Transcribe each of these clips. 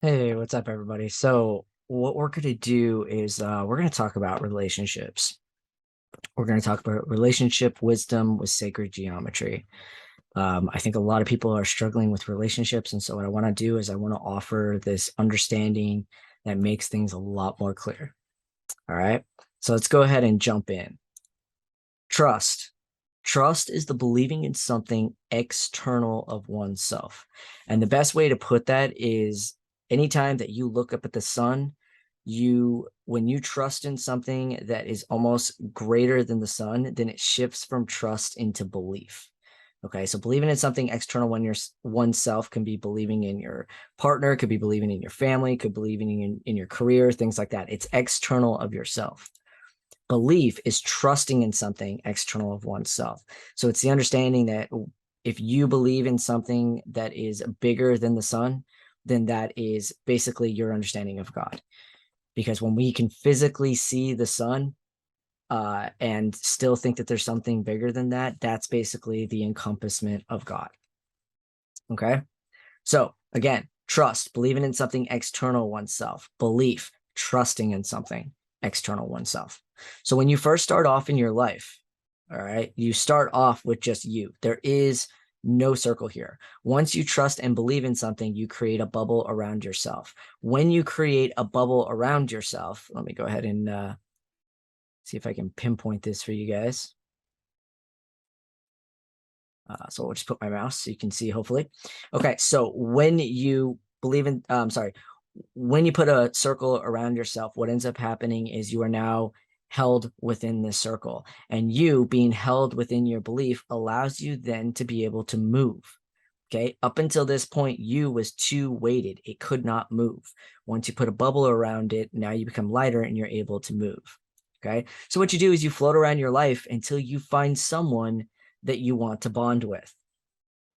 Hey, what's up, everybody? So, what we're going to do is we're going to talk about relationships. We're going to talk about relationship wisdom with sacred geometry. I think a lot of people are struggling with relationships. And so, what I want to do is I want to offer this understanding that makes things a lot more clear. All right. So, let's go ahead and jump in. Trust. Trust is the believing in something external of oneself. And the best way to put that is anytime that you look up at the sun, when you trust in something that is almost greater than the sun, then it shifts from trust into belief. Okay, so believing in something external when you're oneself can be believing in your partner, could be believing in your family, could believing in your career, things like that. It's external of yourself. Belief is trusting in something external of oneself. So it's the understanding that if you believe in something that is bigger than the sun, then that is basically your understanding of God. Because when we can physically see the sun and still think that there's something bigger than that, that's basically the encompassment of God. Okay. So again, trust, believing in something external oneself, belief, trusting in something external oneself. So when you first start off in your life, all right, you start off with just you. There is no circle here. Once you trust and believe in something, you create a bubble around yourself. When you create a bubble around yourself, let me go ahead and see if I can pinpoint this for you guys. So I'll just put my mouse so you can see, hopefully. Okay, so when you believe in, sorry, when you put a circle around yourself, what ends up happening is you are now held within this circle. And you being held within your belief allows you then to be able to move. Okay, up until this point, you was too weighted. It could not move. Once you put a bubble around it, now you become lighter and you're able to move. Okay, so what you do is you float around your life until you find someone that you want to bond with.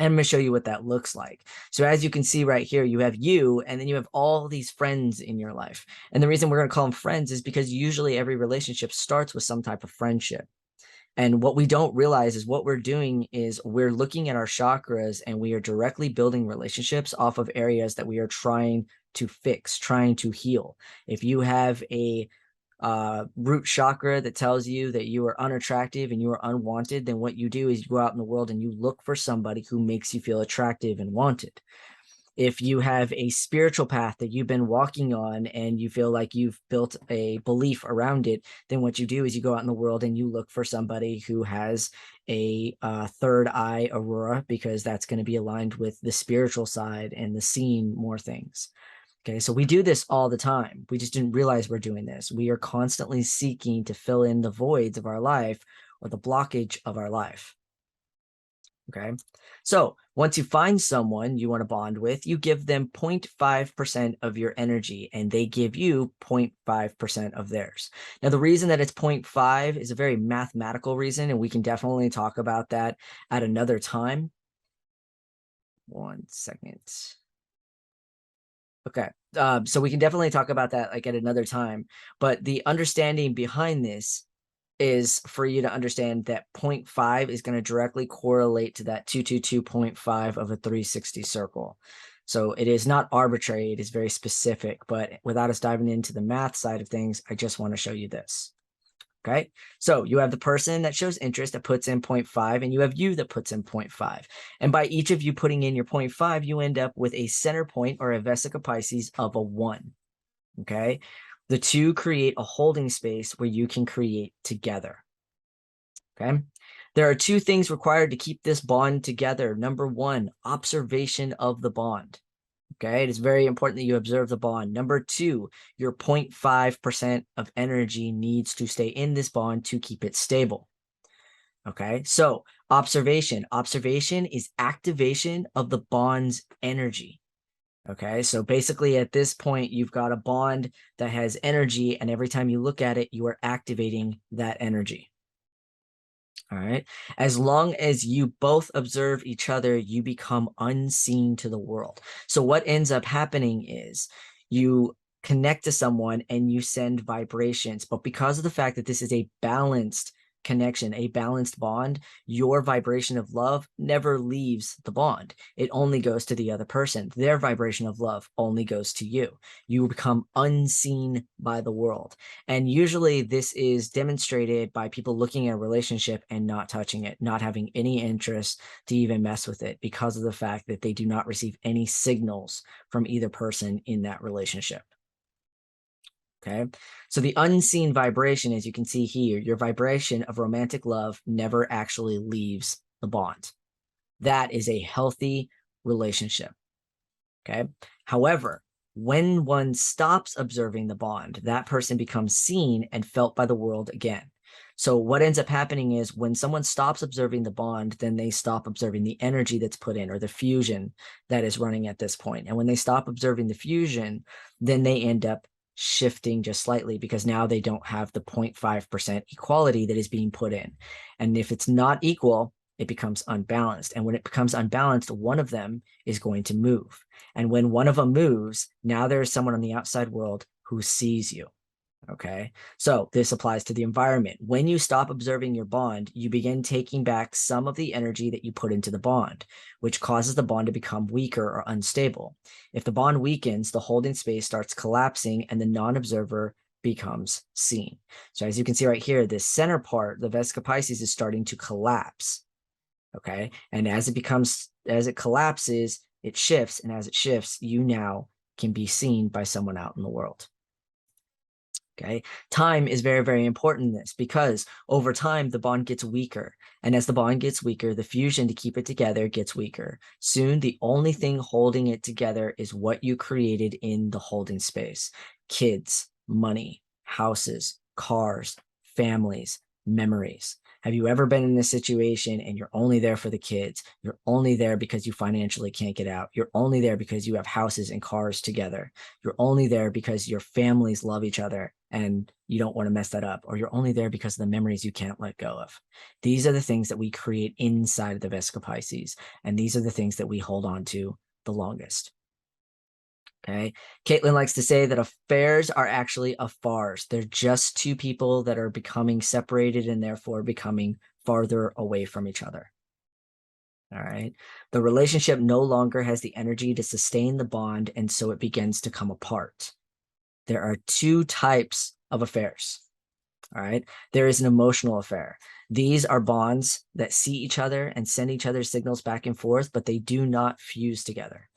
And I'm going to show you what that looks like. So as you can see right here, you have you, and then you have all these friends in your life. And the reason we're going to call them friends is because usually every relationship starts with some type of friendship. And what we don't realize is what we're doing is we're looking at our chakras and we are directly building relationships off of areas that we are trying to fix, trying to heal. If you have a root chakra that tells you that you are unattractive and you are unwanted, then what you do is you go out in the world and you look for somebody who makes you feel attractive and wanted. If you have a spiritual path that you've been walking on and you feel like you've built a belief around it, then what you do is you go out in the world and you look for somebody who has a third eye aurora, because that's going to be aligned with the spiritual side and the seeing more things. Okay, so we do this all the time. We just didn't realize we're doing this. We are constantly seeking to fill in the voids of our life or the blockage of our life. Okay, so once you find someone you want to bond with, you give them 0.5% of your energy and they give you 0.5% of theirs. Now, the reason that it's 0.5 is a very mathematical reason, and we can definitely talk about that at another time. 1 second. Okay. So we can definitely talk about that like at another time. But the understanding behind this is for you to understand that 0.5 is going to directly correlate to that 222.5 of a 360 circle. So it is not arbitrary, it is very specific. But without us diving into the math side of things, I just want to show you this. Okay, so you have the person that shows interest that puts in 0.5, and you have you that puts in 0.5. And by each of you putting in your 0.5, you end up with a center point or a vesica Pisces of a 1. Okay, the two create a holding space where you can create together. Okay, there are two things required to keep this bond together. Number one, observation of the bond. Okay, it is very important that you observe the bond. Number two, your 0.5% of energy needs to stay in this bond to keep it stable. Okay, so observation. Observation is activation of the bond's energy. Okay, so basically at this point, you've got a bond that has energy, and every time you look at it, you are activating that energy. All right. As long as you both observe each other, you become unseen to the world. So what ends up happening is you connect to someone and you send vibrations. But because of the fact that this is a balanced connection, a balanced bond, your vibration of love never leaves the bond. It only goes to the other person. Their vibration of love only goes to you. You become unseen by the world. And usually this is demonstrated by people looking at a relationship and not touching it, not having any interest to even mess with it because of the fact that they do not receive any signals from either person in that relationship. Okay, so the unseen vibration, as you can see here, your vibration of romantic love never actually leaves the bond. That is a healthy relationship. Okay, however, when one stops observing the bond, that person becomes seen and felt by the world again. So what ends up happening is when someone stops observing the bond, then they stop observing the energy that's put in or the fusion that is running at this point. And when they stop observing the fusion, then they end up shifting just slightly because now they don't have the 0.5% equality that is being put in. And if it's not equal, it becomes unbalanced. And when it becomes unbalanced, one of them is going to move. And when one of them moves, now there's someone on the outside world who sees you. Okay, so this applies to the environment. When you stop observing your bond, you begin taking back some of the energy that you put into the bond, which causes the bond to become weaker or unstable. If the bond weakens, the holding space starts collapsing and the non-observer becomes seen. So as you can see right here, this center part, the Vesica Piscis, is starting to collapse. Okay, and as it collapses, it shifts, and as it shifts, you now can be seen by someone out in the world. Okay, time is very, very important in this because over time, the bond gets weaker. And as the bond gets weaker, the fusion to keep it together gets weaker. Soon, the only thing holding it together is what you created in the holding space. Kids, money, houses, cars, families, memories. Have you ever been in a situation and you're only there for the kids? You're only there because you financially can't get out. You're only there because you have houses and cars together. You're only there because your families love each other and you don't want to mess that up. Or you're only there because of the memories you can't let go of. These are the things that we create inside of the Vesica Piscis. And these are the things that we hold on to the longest. Okay. Caitlin likes to say that affairs are actually affars. They're just two people that are becoming separated and therefore becoming farther away from each other. All right. The relationship no longer has the energy to sustain the bond, and so it begins to come apart. There are two types of affairs. All right. There is an emotional affair. These are bonds that see each other and send each other signals back and forth, but they do not fuse together.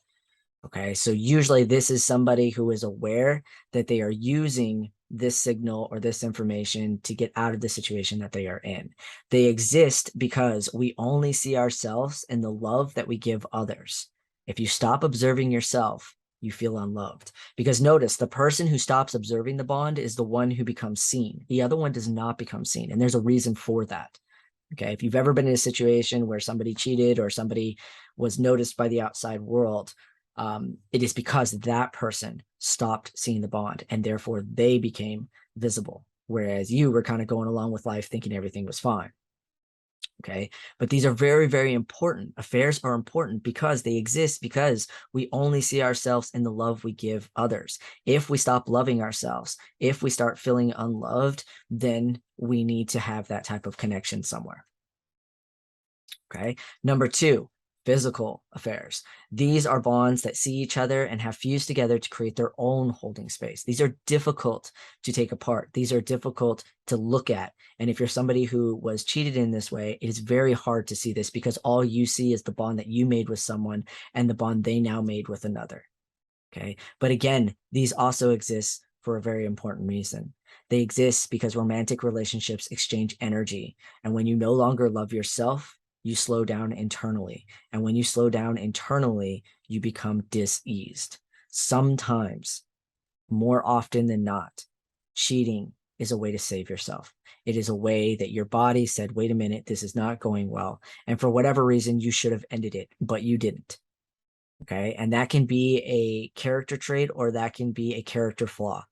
Okay, so usually this is somebody who is aware that they are using this signal or this information to get out of the situation that they are in. They exist because we only see ourselves in the love that we give others. If you stop observing yourself, you feel unloved. Because notice, the person who stops observing the bond is the one who becomes seen. The other one does not become seen, and there's a reason for that. Okay, if you've ever been in a situation where somebody cheated or somebody was noticed by the outside world, it is because that person stopped seeing the bond and therefore they became visible, whereas you were kind of going along with life thinking everything was fine. Okay, but these are very, very important. Affairs are important because they exist because we only see ourselves in the love we give others. If we stop loving ourselves, if we start feeling unloved, then we need to have that type of connection somewhere. Okay, number two, physical affairs. These are bonds that see each other and have fused together to create their own holding space. These are difficult to take apart. These are difficult to look at. And if you're somebody who was cheated in this way, it is very hard to see this because all you see is the bond that you made with someone and the bond they now made with another. Okay, but again, these also exist for a very important reason. They exist because romantic relationships exchange energy. And when you no longer love yourself, you slow down internally. And when you slow down internally, you become diseased. Sometimes, more often than not, cheating is a way to save yourself. It is a way that your body said, wait a minute, this is not going well. And for whatever reason, you should have ended it, but you didn't. Okay. And that can be a character trait or that can be a character flaw.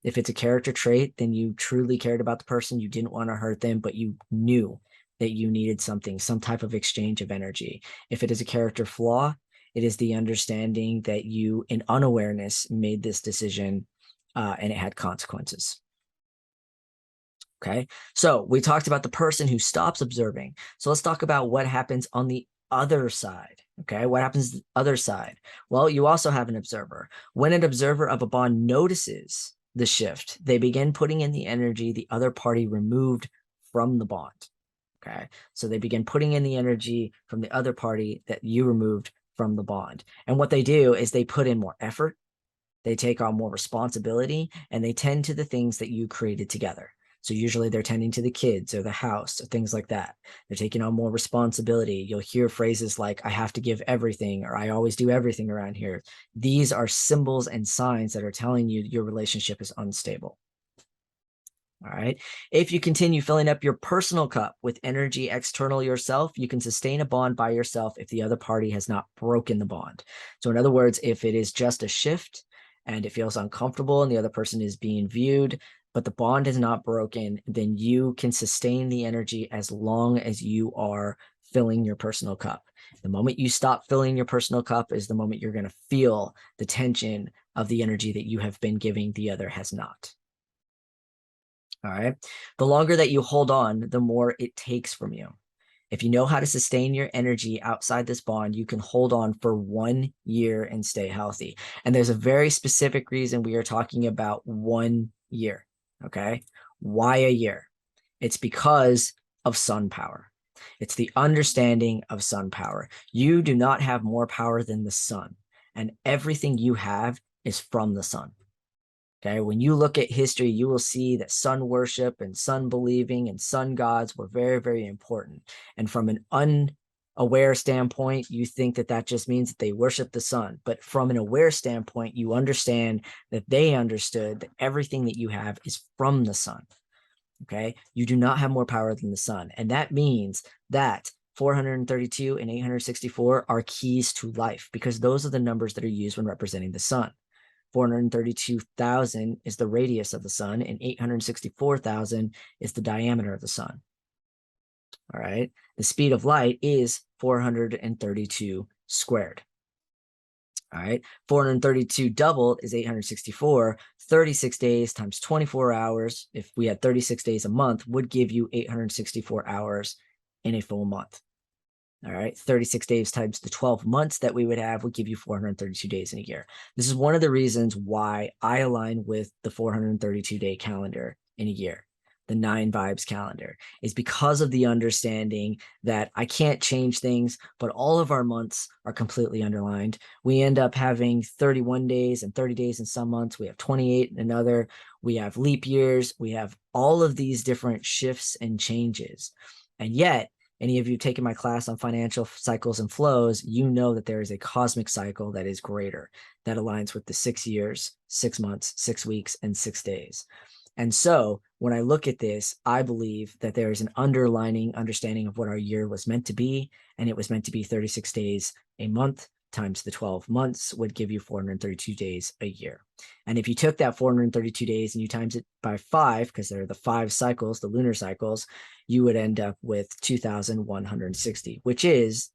If it's a character trait, then you truly cared about the person. You didn't want to hurt them, but you knew that you needed something, some type of exchange of energy. If it is a character flaw, it is the understanding that you, in unawareness, made this decision and it had consequences. Okay. So we talked about the person who stops observing. So let's talk about what happens on the other side. Okay. What happens the other side? Well, you also have an observer. When an observer of a bond notices the shift, they begin putting in the energy the other party removed from the bond. Okay. So they begin putting in the energy from the other party that you removed from the bond. And what they do is they put in more effort, they take on more responsibility, and they tend to the things that you created together. So usually they're tending to the kids or the house or things like that. They're taking on more responsibility. You'll hear phrases like, I have to give everything, or I always do everything around here. These are symbols and signs that are telling you your relationship is unstable. All right. If you continue filling up your personal cup with energy external yourself, you can sustain a bond by yourself if the other party has not broken the bond. So in other words, if it is just a shift and it feels uncomfortable and the other person is being viewed, but the bond is not broken, then you can sustain the energy as long as you are filling your personal cup. The moment you stop filling your personal cup is the moment you're going to feel the tension of the energy that you have been giving, the other has not. All right. The longer that you hold on, the more it takes from you. If you know how to sustain your energy outside this bond, you can hold on for 1 year and stay healthy. And there's a very specific reason we are talking about 1 year. Okay. Why a year? It's because of sun power. It's the understanding of sun power. You do not have more power than the sun, and everything you have is from the sun. Okay, when you look at history, you will see that sun worship and sun believing and sun gods were very, very important. And from an unaware standpoint, you think that that just means that they worship the sun. But from an aware standpoint, you understand that they understood that everything that you have is from the sun. Okay, you do not have more power than the sun. And that means that 432 and 864 are keys to life, because those are the numbers that are used when representing the sun. 432,000 is the radius of the sun, and 864,000 is the diameter of the sun. All right. The speed of light is 432 squared. All right. 432 doubled is 864. 36 days times 24 hours, if we had 36 days a month, would give you 864 hours in a full month. All right, 36 days times the 12 months that we would have would give you 432 days in a year. This is one of the reasons why I align with the 432-day calendar in a year, the 9vibes calendar, is because of the understanding that I can't change things, but all of our months are completely underlined. We end up having 31 days and 30 days in some months. We have 28 in another. We have leap years. We have all of these different shifts and changes. And yet, any of you taking my class on financial cycles and flows, you know that there is a cosmic cycle that is greater, that aligns with the 6 years, 6 months, 6 weeks, and 6 days. And so when I look at this, I believe that there is an underlining understanding of what our year was meant to be. And it was meant to be 36 days a month times the 12 months would give you 432 days a year. And if you took that 432 days and you times it by 5, because there are the 5 cycles, the lunar cycles, you would end up with 2,160, which is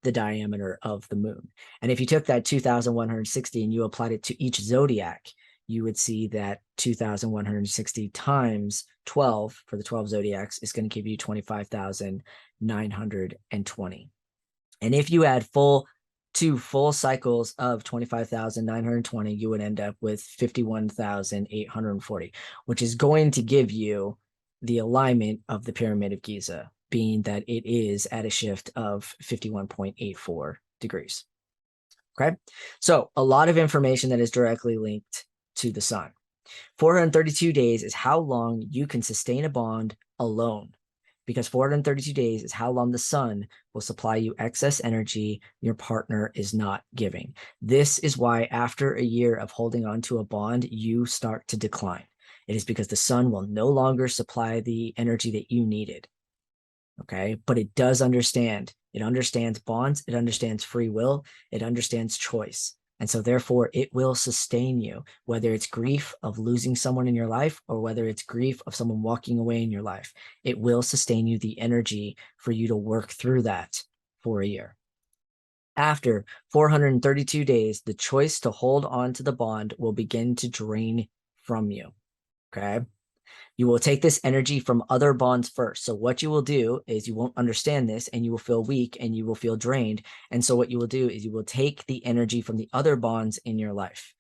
the diameter of the moon. And if you took that 2,160 and you applied it to each zodiac, you would see that 2,160 times 12 for the 12 zodiacs is going to give you 25,920. And if you add two full cycles of 25,920, you would end up with 51,840, which is going to give you the alignment of the Pyramid of Giza, being that it is at a shift of 51.84 degrees. Okay, so a lot of information that is directly linked to the sun. 432 days is how long you can sustain a bond alone, because 432 days is how long the sun will supply you excess energy your partner is not giving. This is why after a year of holding on to a bond, you start to decline. It is because the sun will no longer supply the energy that you needed. Okay, but it does understand. It understands bonds. It understands free will. It understands choice. And so therefore it will sustain you, whether it's grief of losing someone in your life or whether it's grief of someone walking away in your life. It will sustain you the energy for you to work through that for a year. After 432 days, the choice to hold on to the bond will begin to drain from you. Okay. You will take this energy from other bonds first. So what you will do is you won't understand this and you will feel weak and you will feel drained. And so what you will do is you will take the energy from the other bonds in your life.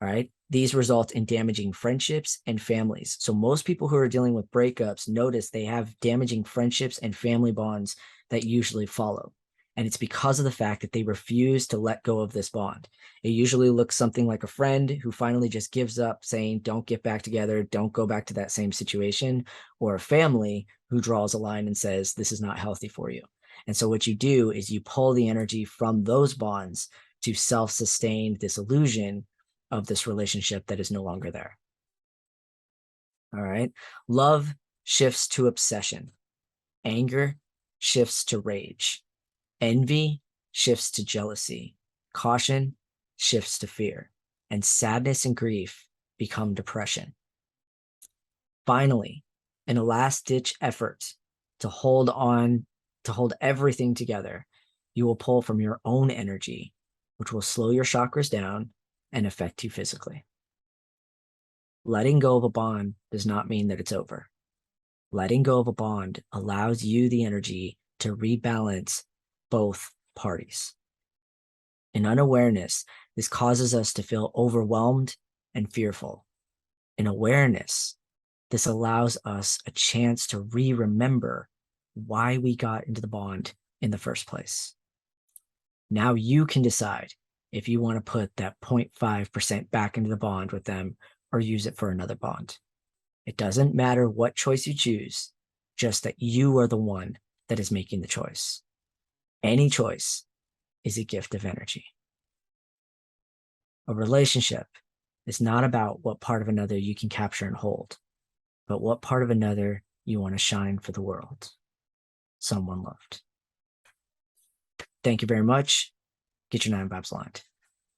All right. These result in damaging friendships and families. So most people who are dealing with breakups notice they have damaging friendships and family bonds that usually follow. And it's because of the fact that they refuse to let go of this bond. It usually looks something like a friend who finally just gives up saying, don't get back together, don't go back to that same situation, or a family who draws a line and says, this is not healthy for you. And so what you do is you pull the energy from those bonds to self-sustain this illusion of this relationship that is no longer there. All right. Love shifts to obsession. Anger shifts to rage. Envy shifts to jealousy. Caution shifts to fear. And sadness and grief become depression. Finally, in a last-ditch effort to hold everything together, you will pull from your own energy, which will slow your chakras down and affect you physically. Letting go of a bond does not mean that it's over. Letting go of a bond allows you the energy to rebalance both parties. In unawareness, this causes us to feel overwhelmed and fearful. In awareness, this allows us a chance to remember why we got into the bond in the first place. Now you can decide if you want to put that 0.5% back into the bond with them or use it for another bond. It doesn't matter what choice you choose, just that you are the one that is making the choice. Any choice is a gift of energy. A relationship is not about what part of another you can capture and hold, but what part of another you want to shine for the world. Someone loved. Thank you very much. Get your 9 vibes aligned.